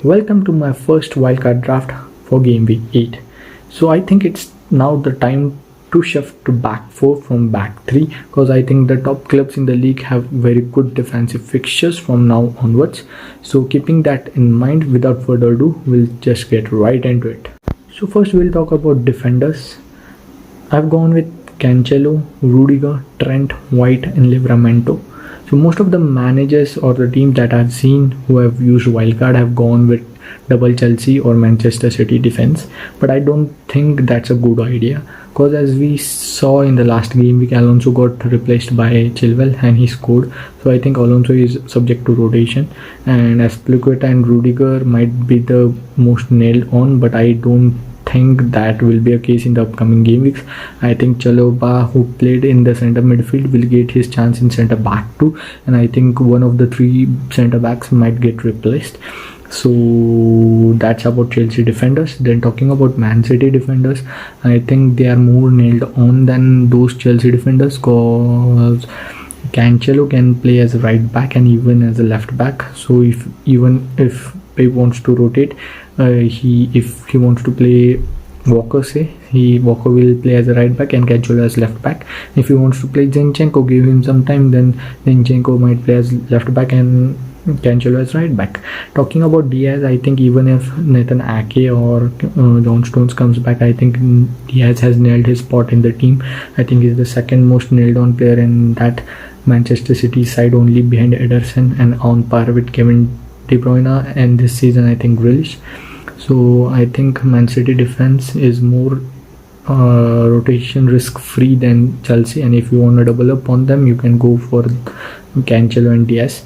Welcome to my first wildcard draft for game week 8. So I think it's now the time to shift to back 4 from back 3 because I think the top clubs in the league have very good defensive fixtures from now onwards. So keeping that in mind, without further ado, we'll just get right into it. So first we'll talk about defenders. I've gone with Cancelo, Rudiger, Trent, White and Livramento. So most of the managers or the teams that I've seen who have used wildcard have gone with double Chelsea or Manchester City defense, but I don't think that's a good idea because as we saw in the last game week, Alonso got replaced by Chilwell and he scored. So I think Alonso is subject to rotation, and Azpilicueta and Rudiger might be the most nailed on, but I don't think that will be a case in the upcoming game weeks. I think Chalobah, who played in the centre midfield, will get his chance in centre back too, and I think one of the three centre backs might get replaced. So that's about Chelsea defenders. Then talking about Man City defenders, I think they are more nailed on than those Chelsea defenders because Cancelo can play as a right back and even as a left back. So if Pep wants to rotate, if he wants to play Walker, Walker will play as a right back and Cancelo as left back. If he wants to play Zinchenko, give him some time, then Zinchenko might play as left back and Cancelo as right back. Talking about Diaz, I think even if Nathan Ake or John Stones comes back, I think Diaz has nailed his spot in the team. I think he's the second most nailed on player in that Manchester City side, only behind Ederson and on par with Kevin De Bruyne, and this season I think Grealish. So I think Man City defense is more rotation risk free than Chelsea, and if you want to double up on them, you can go for Cancelo and Diaz.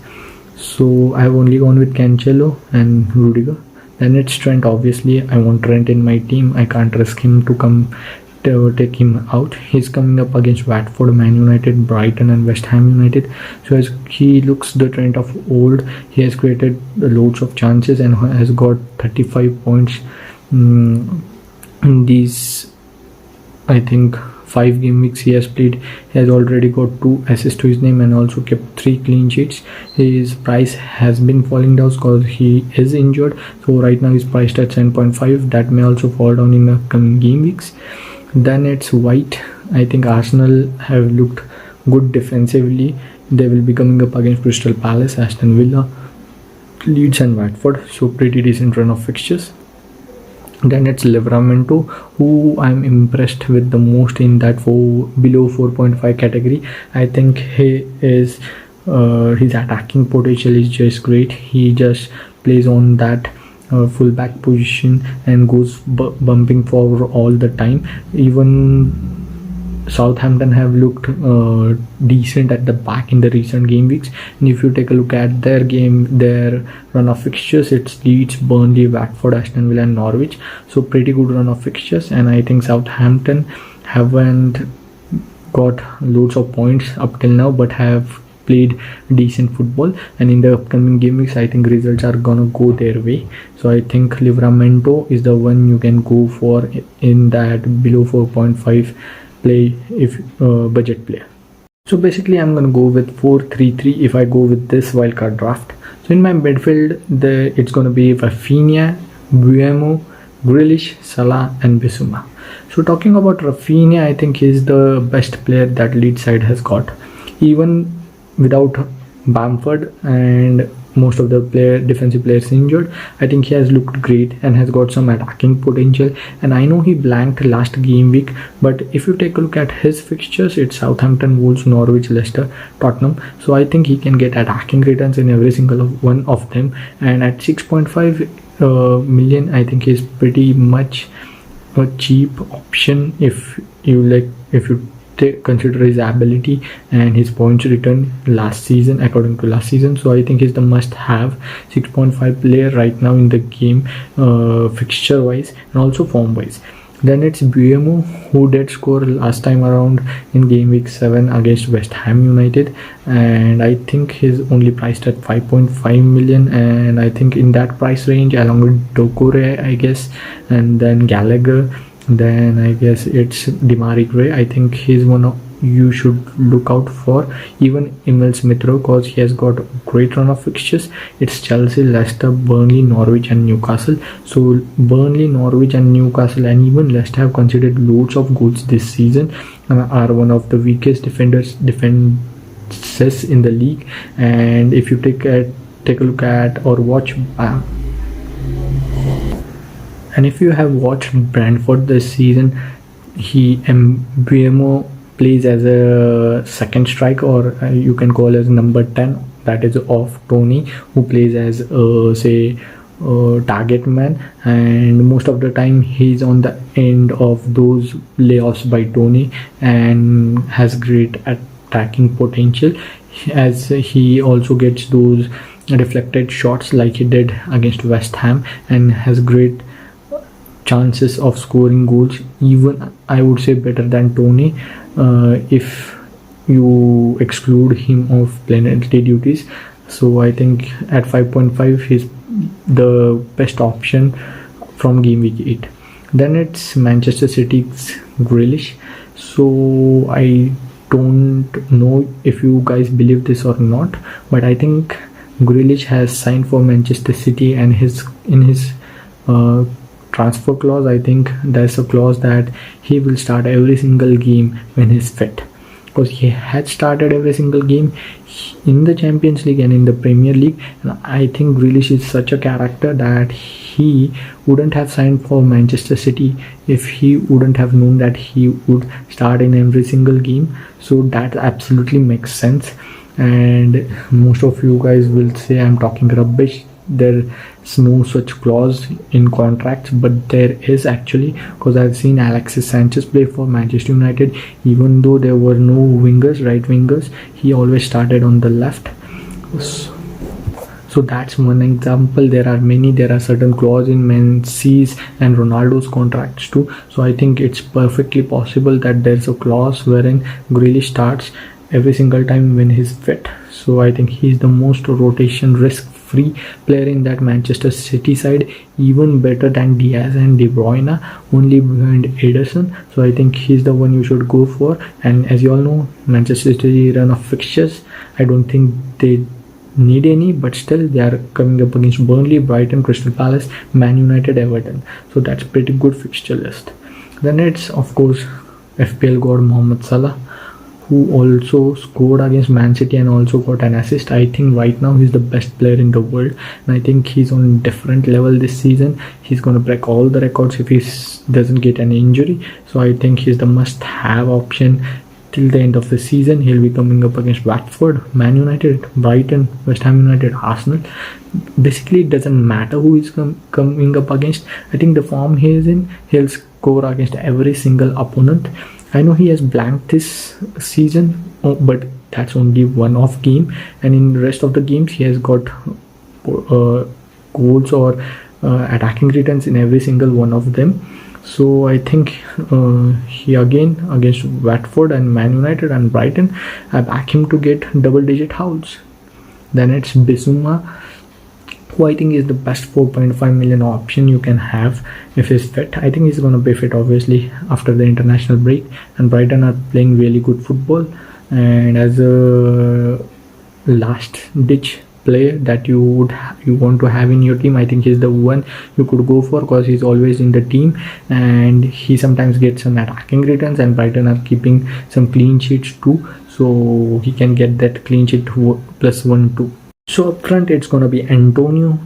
So I've only gone with Cancelo and Rudiger. Then it's Trent. Obviously I want Trent in my team. I can't risk him to come to take him out. He's coming up against Watford, Man United, Brighton and West Ham United. So as he looks the Trent of old, he has created loads of chances and has got 35 points in these, I think, 5 game weeks he has played. He has already got 2 assists to his name and also kept 3 clean sheets. His price has been falling down because he is injured. So right now he's priced at 7.5. That may also fall down in the coming game weeks. Then it's White. I think Arsenal have looked good defensively. They will be coming up against Crystal Palace, Aston Villa, Leeds and Watford. So pretty decent run of fixtures. Then it's Livramento, who I'm impressed with the most in that below 4.5 category. I think he is his attacking potential is just great. He just plays on that fullback position and goes bumping forward all the time. Even Southampton have looked decent at the back in the recent game weeks, and if you take a look at their run of fixtures, it's Leeds, Burnley, Watford, Aston Villa and Norwich. So pretty good run of fixtures, and I think Southampton haven't got loads of points up till now but have played decent football, and in the upcoming game weeks I think results are gonna go their way. So I think Livramento is the one you can go for in that below 4.5 play if budget player. So basically I'm gonna go with 4-3-3 if I go with this wildcard draft. So in my midfield it's gonna be Rafinha, Buemo, Grealish, Salah and Bissouma. So talking about Rafinha, I think he's the best player that Leeds side has got. Even without Bamford and most of the defensive players injured, I think he has looked great and has got some attacking potential. And I know he blanked last game week, but if you take a look at his fixtures, it's Southampton, Wolves, Norwich, Leicester, Tottenham. So I think he can get attacking returns in every single one of them, and at 6.5 million I think he's pretty much a cheap option if you consider his ability and his points return according to last season. So I think he's the must have 6.5 player right now in the game, fixture wise and also form wise. Then it's Buemo, who did score last time around in game week 7 against West Ham United, and I think he's only priced at 5.5 million, and I think in that price range along with Doucouré I guess, and then Gallagher, then I guess it's Demarai Gray. I think he's one of you should look out for. Even Emil Smith Rowe, because he has got a great run of fixtures. It's Chelsea, Leicester, Burnley, Norwich and Newcastle. So Burnley, Norwich and Newcastle and even Leicester have conceded loads of goals this season and are one of the weakest defenses in the league. And if you take a look at or watch and if you have watched Brentford this season, Mbeumo plays as a second striker, or you can call as number 10, that is off Tony, who plays as target man, and most of the time he's on the end of those layoffs by Tony and has great attacking potential, as he also gets those deflected shots like he did against West Ham and has great chances of scoring goals, even I would say better than Tony if you exclude him of penalty duties. So I think at 5.5 he's the best option from game week 8. Then it's Manchester City's Grealish. So I don't know if you guys believe this or not, but I think Grealish has signed for Manchester City, and in his transfer clause, I think there's a clause that he will start every single game when he's fit, because he had started every single game in the Champions League and in the Premier League. And I think Grealish is such a character that he wouldn't have signed for Manchester City if he wouldn't have known that he would start in every single game. So that absolutely makes sense. And most of you guys will say I'm talking rubbish. There's no such clause in contracts, but there is actually, because I've seen Alexis Sanchez play for Manchester United. Even though there were no right wingers, he always started on the left. So that's one example. There are certain clauses in Messi's and Ronaldo's contracts too. So I think it's perfectly possible that there's a clause wherein Grealish starts every single time when he's fit. So I think he's the most rotation risk-free player in that Manchester City side, even better than Diaz and De Bruyne, only behind Ederson. So I think he's the one you should go for. And as you all know, Manchester City run of fixtures, I don't think they need any, but still they are coming up against Burnley, Brighton, Crystal Palace, Man United, Everton. So that's pretty good fixture list. Then it's of course FPL god Mohamed Salah, who also scored against Man City and also got an assist. I think right now he's the best player in the world, and I think he's on a different level this season. He's going to break all the records if he doesn't get an injury. So I think he's the must-have option till the end of the season. He'll be coming up against Watford, Man United, Brighton, West Ham United, Arsenal. Basically, it doesn't matter who is coming up against. I think the form he is in, he'll score against every single opponent. I know he has blanked this season, but that's only one-off game, and in the rest of the games he has got goals or attacking returns in every single one of them. So I think he again against Watford and Man United and Brighton, I back him to get double-digit houls. Then it's Bissouma, who I think is the best 4.5 million option you can have if he's fit. I think he's going to be fit obviously after the international break, and Brighton are playing really good football. And as a last ditch player that you want to have in your team, I think he's the one you could go for, because he's always in the team and he sometimes gets some attacking returns, and Brighton are keeping some clean sheets too, so he can get that clean sheet +1 too. So up front it's going to be Antonio,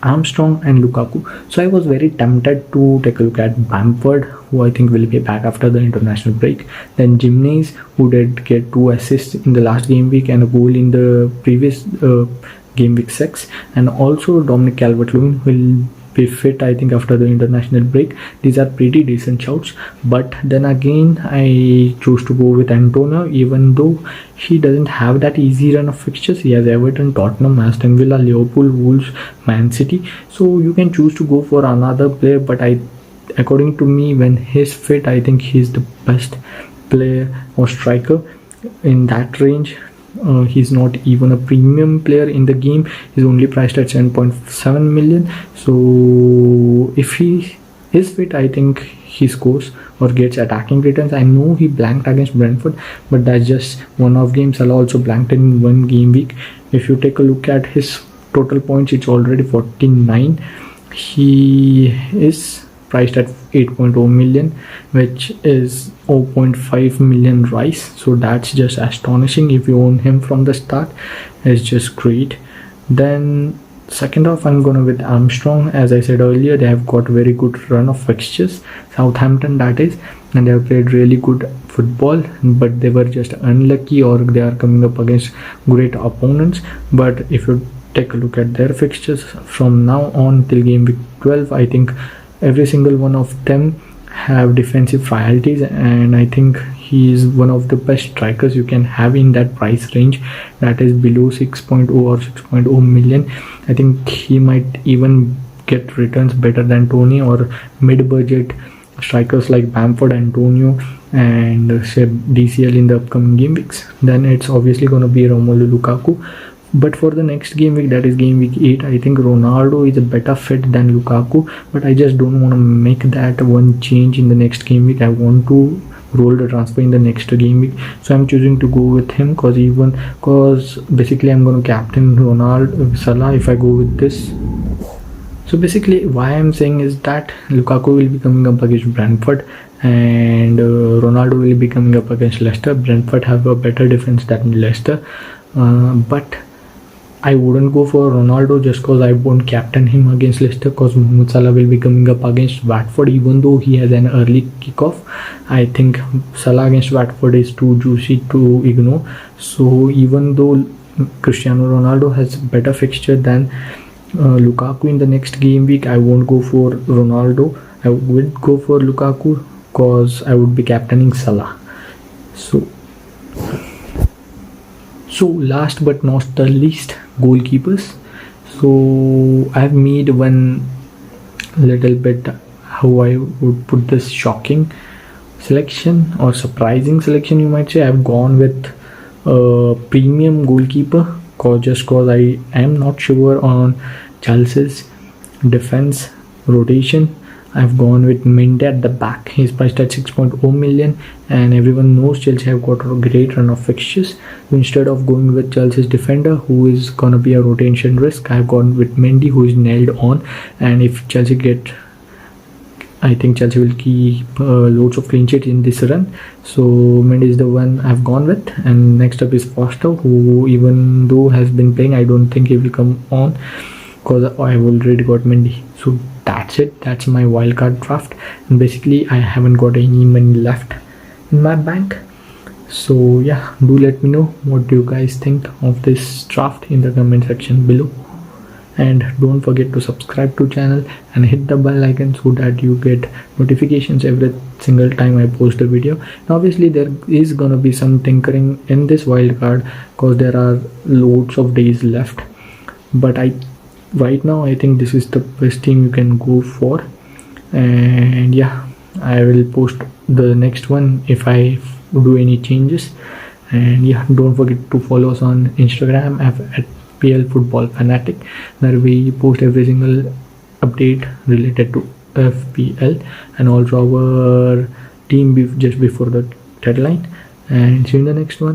Armstrong and Lukaku. So I was very tempted to take a look at Bamford, who I think will be back after the international break. Then Jimenez, who did get 2 assists in the last game week and a goal in the previous game week 6. And also Dominic Calvert-Lewin will be fit, I think, after the international break. These are pretty decent shouts, but then again I chose to go with Antonio, even though he doesn't have that easy run of fixtures. He has Everton, Tottenham, Aston Villa, Liverpool, Wolves, Man City. So you can choose to go for another player, but according to me, when he's fit, I think he's the best player or striker in that range. He's not even a premium player in the game. He's only priced at 7.7 million. So if he his fit, I think he scores or gets attacking returns. I know he blanked against Brentford, but that's just one-off game. Salah also blanked in one game week. If you take a look at his total points, it's already 49. He is priced at 8.0 million, which is 0.5 million rise. So that's just astonishing. If you own him from the start, it's just great. Then second off, I'm gonna with Armstrong. As I said earlier, they have got very good run of fixtures, Southampton that is, and they have played really good football, but they were just unlucky, or they are coming up against great opponents. But if you take a look at their fixtures from now on till game week 12, I think every single one of them have defensive frailties, and I think he is one of the best strikers you can have in that price range, that is below 6.0 or 6.0 million. I think he might even get returns better than Tony or mid-budget strikers like Bamford, Antonio, and say DCL in the upcoming game weeks. Then it's obviously going to be Romelu Lukaku. But for the next game week, that is game week 8, I think Ronaldo is a better fit than Lukaku, but I just don't want to make that one change in the next game week. I want to roll the transfer in the next game week, so I'm choosing to go with him because basically I'm going to captain Ronaldo Salah if I go with this. So basically why I'm saying is that Lukaku will be coming up against Brentford, and Ronaldo will be coming up against Leicester. Brentford have a better defense than Leicester, but I wouldn't go for Ronaldo just because I won't captain him against Leicester, because Mohamed Salah will be coming up against Watford. Even though he has an early kickoff, I think Salah against Watford is too juicy to ignore. So even though Cristiano Ronaldo has better fixture than Lukaku in the next game week, I won't go for Ronaldo. I would go for Lukaku because I would be captaining Salah. So last but not the least, goalkeepers. So I've made one little bit, how I would put this, shocking selection or surprising selection you might say. I've gone with a premium goalkeeper just cause I am not sure on Chelsea's defense rotation. I've gone with Mendy at the back. He's priced at 6.0 million, and everyone knows Chelsea have got a great run of fixtures. So instead of going with Chelsea's defender, who is gonna be a rotation risk, I've gone with Mendy, who is nailed on. And if Chelsea I think Chelsea will keep loads of clean sheets in this run. So Mendy is the one I've gone with. And next up is Foster, who even though has been playing, I don't think he will come on because I've already got Mendy. So that's it. That's my wildcard draft, and basically I haven't got any money left in my bank. So yeah, do let me know what do you guys think of this draft in the comment section below, and don't forget to subscribe to channel and hit the bell icon so that you get notifications every single time I post a video. And obviously there is gonna be some tinkering in this wildcard because there are loads of days left, but right now I think this is the best team you can go for. And yeah, I will post the next one if I do any changes. And yeah, don't forget to follow us on Instagram at PL Football Fanatic, where we post every single update related to FPL and also our team just before the deadline. And see you in the next one.